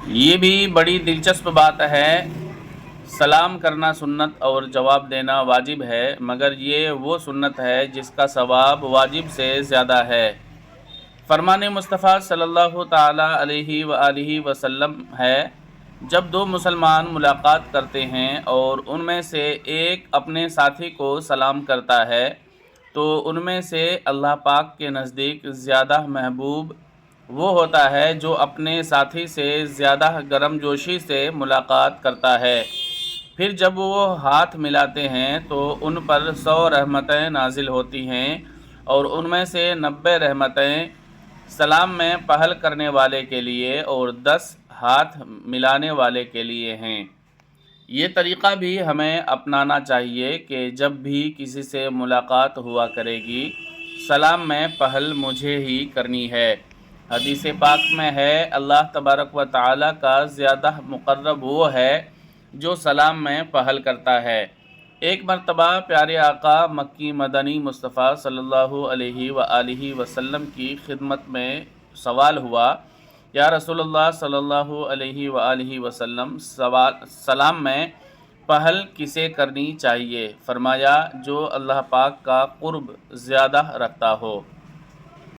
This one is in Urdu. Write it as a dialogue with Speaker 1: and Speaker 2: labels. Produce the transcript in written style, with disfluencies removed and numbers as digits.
Speaker 1: یہ بھی بڑی دلچسپ بات ہے۔ سلام کرنا سنت اور جواب دینا واجب ہے، مگر یہ وہ سنت ہے جس کا ثواب واجب سے زیادہ ہے۔ فرمان مصطفیٰ صلی اللہ تعالیٰ علیہ وآلہ وسلم ہے، جب دو مسلمان ملاقات کرتے ہیں اور ان میں سے ایک اپنے ساتھی کو سلام کرتا ہے تو ان میں سے اللہ پاک کے نزدیک زیادہ محبوب وہ ہوتا ہے جو اپنے ساتھی سے زیادہ گرم جوشی سے ملاقات کرتا ہے۔ پھر جب وہ ہاتھ ملاتے ہیں تو ان پر 100 رحمتیں نازل ہوتی ہیں اور ان میں سے 90 رحمتیں سلام میں پہل کرنے والے کے لیے اور 10 ہاتھ ملانے والے کے لیے ہیں۔ یہ طریقہ بھی ہمیں اپنانا چاہیے کہ جب بھی کسی سے ملاقات ہوا کرے گی، سلام میں پہل مجھے ہی کرنی ہے۔ حدیث پاک میں ہے، اللہ تبارک و تعالیٰ کا زیادہ مقرب وہ ہے جو سلام میں پہل کرتا ہے۔ ایک مرتبہ پیارے آقا مکی مدنی مصطفیٰ صلی اللہ علیہ وآلہ وسلم کی خدمت میں سوال ہوا، یا رسول اللہ صلی اللہ علیہ وآلہ وسلم، سلام میں پہل کسے کرنی چاہیے؟ فرمایا، جو اللہ پاک کا قرب زیادہ رکھتا ہو۔